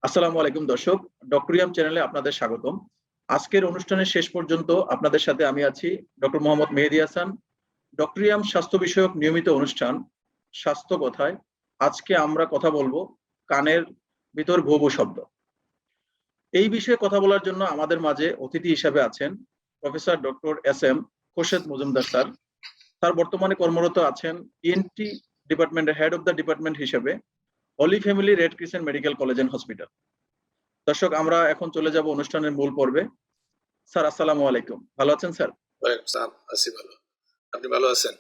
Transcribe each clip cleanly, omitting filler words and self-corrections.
আসসালামু আলাইকুম দর্শক, ডক্টরিয়াম চ্যানেলে আপনাদের স্বাগতম। আজকের অনুষ্ঠানের শেষ পর্যন্ত আপনাদের সাথে আমি আছি ডক্টর মোহাম্মদ মেহেদী হাসান। ডক্টরিয়াম স্বাস্থ্য বিষয়ক নিয়মিত অনুষ্ঠান স্বাস্থ্য কথায়। আজকে আমরা কথা বলবো কানের ভিতর ভোঁ ভোঁ শব্দ। এই বিষয়ে কথা বলার জন্য আমাদের মাঝে অতিথি হিসাবে আছেন professor doctor S M Khorshed Majumdar sir. Sir বর্তমানে কর্মরত আছেন ইএনটি ডিপার্টমেন্টের হেড অফ দ্য ডিপার্টমেন্ট হিসেবে Holy Family Red Crescent Medical College and Hospital. দর্শক, আমরা এখন চলে যাব অনুষ্ঠানের মূল পর্বে। স্যার আসসালামু আলাইকুম, ভালো আছেন স্যার? আছি ভালো। আপনি ভালো আছেন?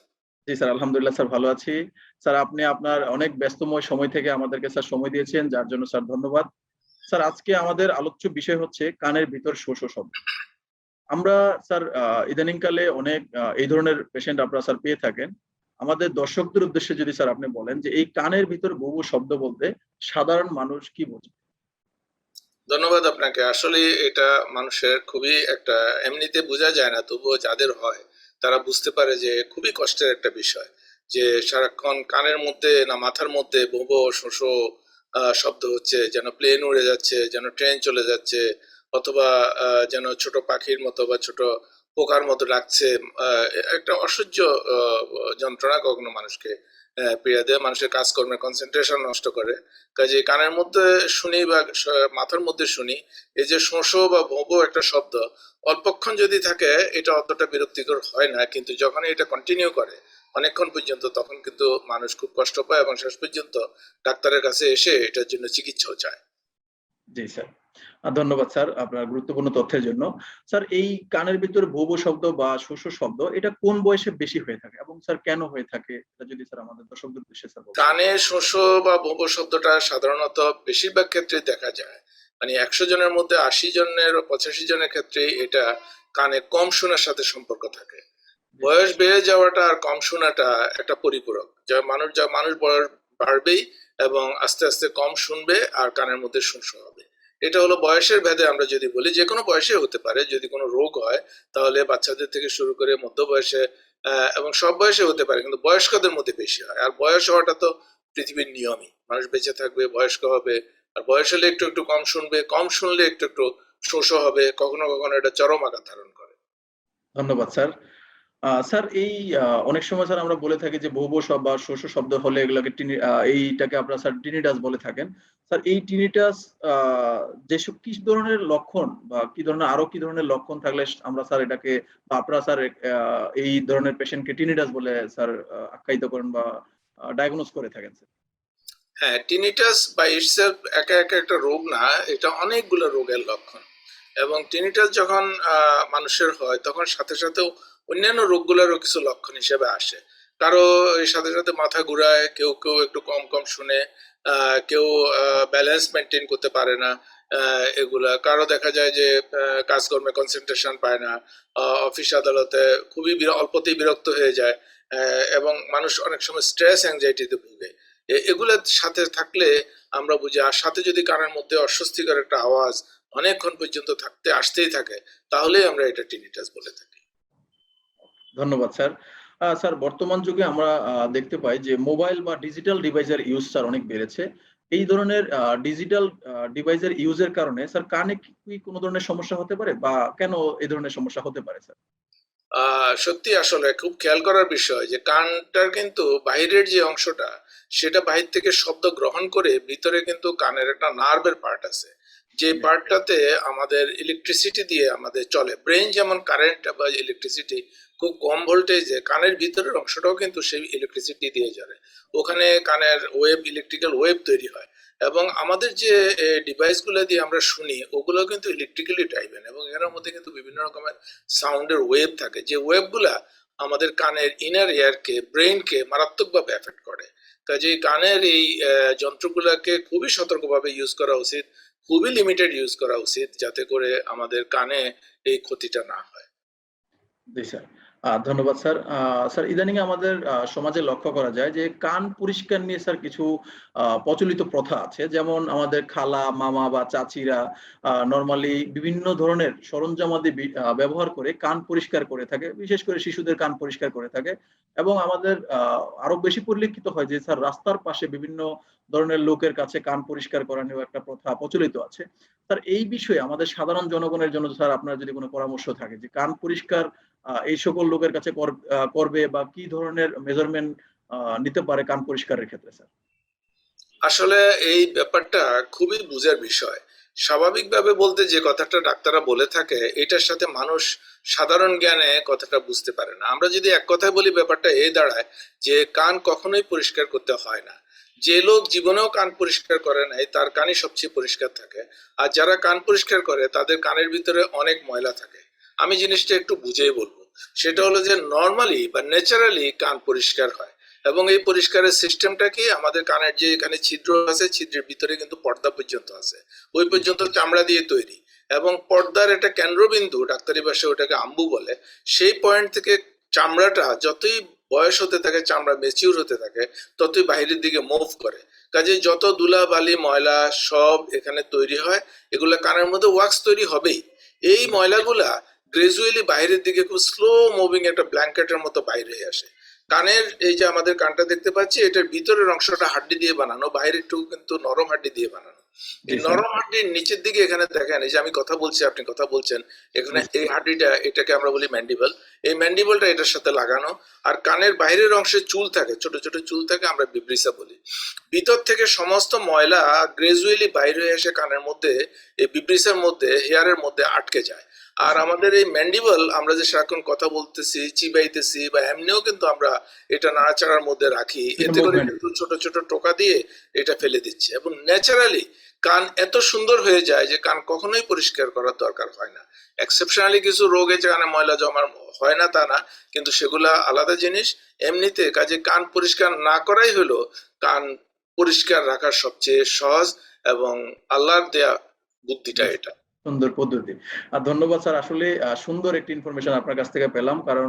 জি স্যার, আলহামদুলিল্লাহ স্যার, ভালো আছি। স্যার আপনি আপনার অনেক ব্যস্তময় সময় থেকে আমাদেরকে স্যার সময় দিয়েছেন, যার জন্য স্যার ধন্যবাদ। স্যার আজকে আমাদের আলোচ্য বিষয় হচ্ছে কানের ভিতর শো শো শব্দ। আমরা স্যার ইদানিংকালে অনেক এই ধরনের পেশেন্ট আপনারা স্যার পেয়ে থাকেন। আমাদের দর্শকদের উদ্দেশ্যে যদি স্যার আপনি বলেন যে এই কানের ভিতর ভো ভো শব্দ বলতে সাধারণ মানুষ কি বোঝে? ধন্যবাদ আপনাকে। আসলে এটা মানুষের খুবই একটা এমনিতে বোঝা যায় না, তবুও যাদের হয় তারা বুঝতে পারে যে খুবই কষ্টের একটা বিষয়। যে সারাক্ষণ কানের মধ্যে না মাথার মধ্যে ভোঁ ভোঁ শোঁ শোঁ শব্দ হচ্ছে, যেন প্লেন উড়ে যাচ্ছে, যেন ট্রেন চলে যাচ্ছে, অথবা যেন ছোট পাখির মতো বা ছোট পোকার মতো ডাকছে। একটা অসহ্য যন্ত্রণা কখনো মানুষকে পীড়া দেয়, মানুষের কাজকর্মের কনসেন্ট্রেশন নষ্ট করে। কাজে কানের মধ্যে শুনি বা মাথার মধ্যে শুনি এই যে শোঁ বা ভোঁ ভোঁ একটা শব্দ, অল্পক্ষণ যদি থাকে এটা অতটা বিরক্তিকর হয় না, কিন্তু যখন এটা কন্টিনিউ করে অনেকক্ষণ পর্যন্ত, তখন কিন্তু মানুষ খুব কষ্ট পায় এবং শেষ পর্যন্ত ডাক্তারের কাছে এসে এটার জন্য চিকিৎসাও চায়। জি স্যার। ধন্যবাদ স্যার আপনার গুরুত্বপূর্ণ তথ্যের জন্য। স্যার এই কানের ভিতরে ভো ভো শব্দ বা শো শো শব্দ এটা কোন বয়সে বেশি হয়ে থাকে এবং স্যার কেন হয়ে থাকে? এটা যদি স্যার আমাদের দর্শকদের উদ্দেশ্যে স্যার বলতেন। কানে শোঁ বা ভোঁ ভোঁ শব্দটা সাধারণত বেশিরভাগ ক্ষেত্রে দেখা যায়, মানে ১০০ জনের মধ্যে ৮০ জনের ৮৫ জনের ক্ষেত্রে এটা কানে কম শোনার সাথে সম্পর্ক থাকে। জি স্যার। বয়স বেড়ে যাওয়াটা আর কম শোনাটা একটা পরিপূরক। যা মানুষ বয়স বাড়বেই এবং আস্তে আস্তে কম শুনবে আর কানের মধ্যে শোঁ হবে। এটা হলো বয়সের ভেদে। আমরা যদি বলি যে কোনো বয়সে হতে পারে, যদি কোনো রোগ হয় তাহলে বাচ্চাদের থেকে শুরু করে মধ্য বয়সে এবং সব বয়সে হতে পারে, কিন্তু বয়স্কদের মধ্যে বেশি হয়। আর বয়স হওয়াটা তো পৃথিবীর নিয়মই, মানুষ বেঁচে থাকবে, বয়স্ক হবে, আর বয়স হলে একটু একটু কম শুনবে, কম শুনলে একটু একটু শোঁ হবে, কখনো কখনো এটা চরম আকার ধারণ করে। ধন্যবাদ স্যার। স্যার এই অনেক সময় স্যার আমরা বলে থাকি যে ভো ভো বা শো শো শব্দ হলে এগুলাকে এইটাকে আপনারা স্যার টিনিটাস বলে থাকেন। স্যার এই টিনিটাস আ যেসব কি ধরনের লক্ষণ বা কি ধরনের আরো কি ধরনের লক্ষণ থাকলে আমরা স্যার এটাকে বা আপনারা স্যার এই ধরনের পেশেন্টকে টিনিটাস বলে স্যার আখ্যায়িত করেন বা ডায়াগনোজ করে থাকেন স্যার? হ্যাঁ, টিনিটাস বাই ইটসেলফ একা একা একটা রোগ না, এটা অনেকগুলো রোগের লক্ষণ। এবং টিনিটাস যখন মানুষের হয় তখন সাথে সাথেও অন্যান্য রোগগুলোরও কিছু লক্ষণ হিসেবে আসে। কারো এর সাথে সাথে মাথা ঘুরায়, কেউ কেউ একটু কম কম শুনে, কেউ ব্যালেন্স মেনটেন করতে পারে না, এগুলা কারো দেখা যায় যে কাজকর্মে কনসেন্ট্রেশন পায় না, অফিস আদালতে খুবই অল্পতেই বিরক্ত হয়ে যায়, এবং মানুষ অনেক সময় স্ট্রেস অ্যাংজাইটিতে ভুগে। এগুলোর সাথে থাকলে আমরা বুঝি। আর সাথে যদি কানের মধ্যে অস্বস্তিকর একটা আওয়াজ অনেকক্ষণ পর্যন্ত আসতেই থাকে, তাহলেই আমরা এটা টিনিটাস বলে থাকি। ধন্যবাদ স্যার। স্যার বর্তমান যুগে আমরা দেখতে পাই যে মোবাইল বা ডিজিটাল ডিভাইসের ইউজ স্যার অনেক বেড়েছে। এই ধরনের ডিজিটাল ডিভাইসের ইউজের কারণে স্যার কানে কি কোন ধরনের সমস্যা হতে পারে বা কেন এই ধরনের সমস্যা হতে পারে স্যার? সত্যি আসলে খুব খেয়াল করার বিষয় যে কানটার কিন্তু বাহিরের যে অংশটা, সেটা বাহির থেকে শব্দ গ্রহণ করে ভিতরে কিন্তু কানের একটা নার্ভের পার্ট আছে, যে জি, পার্টটাতে আমাদের ইলেকট্রিসিটি দিয়ে আমাদের চলে। ব্রেন যেমন কারেন্ট বা ইলেকট্রিসিটি খুব কম ভোল্টেজে, কানের ভিতরের অংশটাও কিন্তু সেই ইলেকট্রিসিটি দিয়ে চলে। ওখানে কানের ওয়েভ, ইলেকট্রিক্যাল ওয়েভ তৈরি হয়। এবং আমাদের যে ডিভাইসগুলো দিয়ে আমরা শুনি ওগুলো কিন্তু ইলেকট্রিক্যালি ড্রাইভেন, এবং এর মধ্যে কিন্তু বিভিন্ন রকমের সাউন্ডের ওয়েভ থাকে, যে ওয়েভগুলা আমাদের কানের ইনার এয়ারকে, ব্রেইনকে মারাত্মকভাবে এফেক্ট করে। কাজেই কানের এই যন্ত্রগুলোকে খুবই সতর্কভাবে ইউজ করা উচিত, খুবই লিমিটেড ইউজ করা উচিত, যাতে করে আমাদের কানে এই ক্ষতিটা না হয়। জি স্যার। ধন্যবাদ স্যার। স্যার ইদানিং আমাদের সমাজে লক্ষ্য করা যায় যে কান পরিষ্কার নিয়ে স্যার কিছু প্রচলিত প্রথা আছে। যেমন আমাদের খালা, মামা বা চাচিরা নরমালি বিভিন্ন ধরনের সরঞ্জামাদি ব্যবহার করে কান পরিষ্কার করে থাকে। বিশেষ করে শিশুদের কান পরিষ্কার করে থাকে এবং আমাদের আরো বেশি পরিলক্ষিত হয় যে স্যার রাস্তার পাশে বিভিন্ন ধরনের লোকের কাছে কান পরিষ্কার করানোর একটা প্রথা প্রচলিত আছে। স্যার এই বিষয়ে আমাদের সাধারণ জনগণের জন্য স্যার আপনার যদি কোনো পরামর্শ থাকে যে কান পরিষ্কার এই সকল লোকের কাছে করবে বা কি ধরনের মেজারমেন্ট নিতে পারে কান পরিষ্কারের ক্ষেত্রে স্যার? আসলে এই ব্যাপারটা খুবই বুঝার বিষয়। স্বাভাবিকভাবে বলতে যে কথাটা ডাক্তাররা বলে থাকে এটার সাথে মানুষ সাধারণ জ্ঞানে কথাটা বুঝতে পারে না। আমরা যদি এক কথায় বলি ব্যাপারটা এই দাঁড়ায় যে কান কখনোই পরিষ্কার করতে হয় না। যে লোক জীবনেও কান পরিষ্কার করে নাই তার কানই সবচেয়ে পরিষ্কার থাকে। আর যারা কান পরিষ্কার করে তাদের কানের ভিতরে অনেক ময়লা থাকে। আমি জিনিসটা একটু বুঝেই বলবো। সেটা হলো যে নর্মালি বা ন্যাচারালি কান পরিষ্কার হয়। এবং এই পরিষ্কারের সিস্টেমটা কি আমাদের কানের যে এখানে ছিদ্র আছে ছিদ্রের ভিতরে কিন্তু পর্দা পর্যন্ত আছে, ওই পর্যন্ত চামড়া দিয়ে তৈরি। এবং পর্দার একটা কেন্দ্রবিন্দু ডাক্তারি ভাষায় ওটাকে আম্বু বলে, সেই পয়েন্ট থেকে চামড়াটা যতই বয়স হতে থাকে চামড়া ম্যাচিউর হতে থাকে ততই বাইরের দিকে মুভ করে। কাজে যত ধুলা বালি ময়লা সব এখানে তৈরি হয়, এগুলা কানের মধ্যে ওয়াক্স তৈরি হবেই। এই ময়লাগুলা গ্রাজুয়ালি বাইরের দিকে খুব স্লো মুভিং একটা ব্ল্যাঙ্কেটের মতো বাইরে হয়ে আসে। কানের এই যে আমাদের কানটা দেখতে পাচ্ছি এটার ভিতরের অংশটা হাড্ডি দিয়ে বানানো, বাইরের একটু কিন্তু নরম হাড্ডি দিয়ে বানানো। এই নরম হাড্ডির নিচের দিকে এখানে দেখেন, এই যে আমি কথা বলছি আপনি কথা বলছেন, এখানে এই হাড্ডিটা এটাকে আমরা বলি ম্যান্ডিবল। এই ম্যান্ডিবলটা এটার সাথে লাগানো। আর কানের বাইরের অংশে চুল থাকে, ছোট ছোট চুল থাকে, আমরা বিব্রিসা বলি। ভিতর থেকে সমস্ত ময়লা গ্রাজুয়ালি বাইরে হয়ে এসে কানের মধ্যে এই বিব্রিসার মধ্যে হেয়ারের মধ্যে আটকে যায়। আর আমাদের এই ম্যান্ডিবল আমরা যে সারাক্ষণ কথা বলতেছি চিবাইতেছি বা এমনিও কিন্তু আমরা এটা নাড়াচাড়ার মধ্যে রাখি, এতে করে কিন্তু ছোট ছোট টোকা দিয়ে এটা ফেলে দিচ্ছে। এবং ন্যাচারালি কান এত সুন্দর হয়ে যায় যে কান কখনোই পরিষ্কার করার দরকার হয় না। এক্সেপশনালি কিছু রোগে কানে ময়লা জমা হয় না তা না, কিন্তু সেগুলা আলাদা জিনিস। এমনিতে কাজে কান পরিষ্কার না করাই হলো কান পরিষ্কার রাখার সবচেয়ে সহজ এবং আল্লাহর দেয়া বুদ্ধিটা এটা। সুন্দর পদ্ধতি। ধন্যবাদ স্যার। আসলে সুন্দর একটি ইনফরমেশন আপনার কাছ থেকে পেলাম। কারণ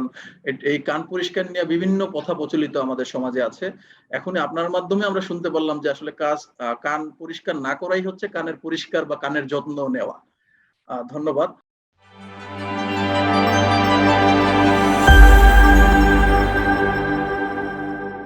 এই কান পরিষ্কার নিয়ে বিভিন্ন কথা প্রচলিত আমাদের সমাজে আছে। এখন আপনার মাধ্যমে আমরা শুনতে পারলাম যে আসলে কান পরিষ্কার না করাই হচ্ছে কানের পরিষ্কার বা কানের যত্ন নেওয়া। ধন্যবাদ।